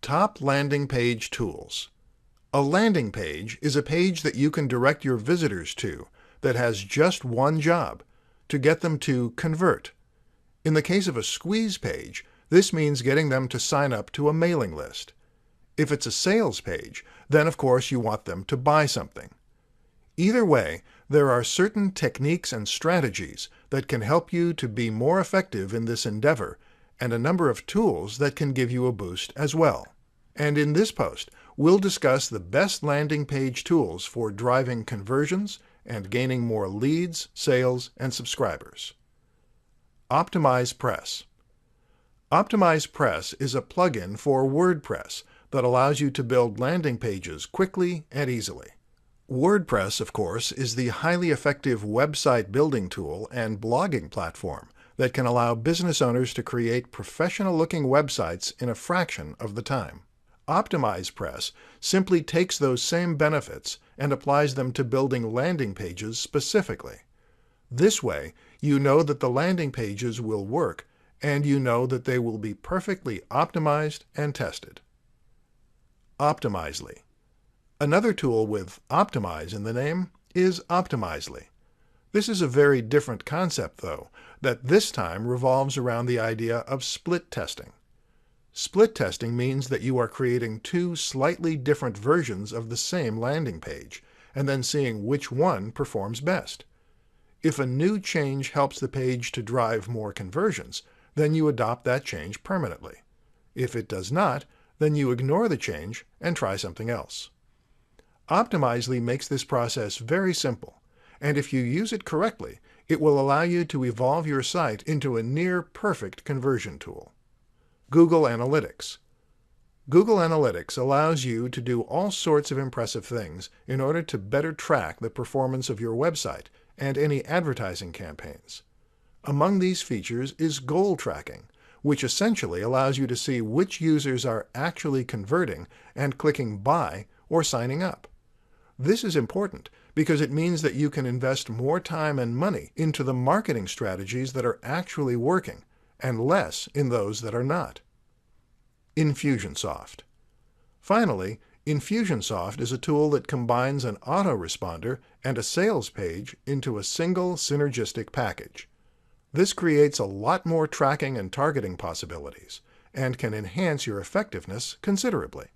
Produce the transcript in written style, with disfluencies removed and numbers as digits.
Top landing page tools. A landing page is a page that you can direct your visitors to that has just one job, to get them to convert. In the case of a squeeze page, this means getting them to sign up to a mailing list. If it's a sales page, then of course you want them to buy something. Either way, there are certain techniques and strategies that can help you to be more effective in this endeavor, and a number of tools that can give you a boost as well. And in this post, we'll discuss the best landing page tools for driving conversions and gaining more leads, sales, and subscribers. OptimizePress. OptimizePress is a plugin for WordPress that allows you to build landing pages quickly and easily. WordPress, of course, is the highly effective website building tool and blogging platform that can allow business owners to create professional-looking websites in a fraction of the time. OptimizePress simply takes those same benefits and applies them to building landing pages specifically. This way, you know that the landing pages will work, and you know that they will be perfectly optimized and tested. Optimizely. Another tool with Optimize in the name is Optimizely. This is a very different concept, though, that this time revolves around the idea of split testing. Split testing means that you are creating two slightly different versions of the same landing page, and then seeing which one performs best. If a new change helps the page to drive more conversions, then you adopt that change permanently. If it does not, then you ignore the change and try something else. Optimizely makes this process very simple, and if you use it correctly, it will allow you to evolve your site into a near-perfect conversion tool. Google Analytics. Google Analytics allows you to do all sorts of impressive things in order to better track the performance of your website and any advertising campaigns. Among these features is goal tracking, which essentially allows you to see which users are actually converting and clicking buy or signing up. This is important because it means that you can invest more time and money into the marketing strategies that are actually working and less in those that are not. Infusionsoft. Finally, Infusionsoft is a tool that combines an autoresponder and a sales page into a single synergistic package. This creates a lot more tracking and targeting possibilities and can enhance your effectiveness considerably.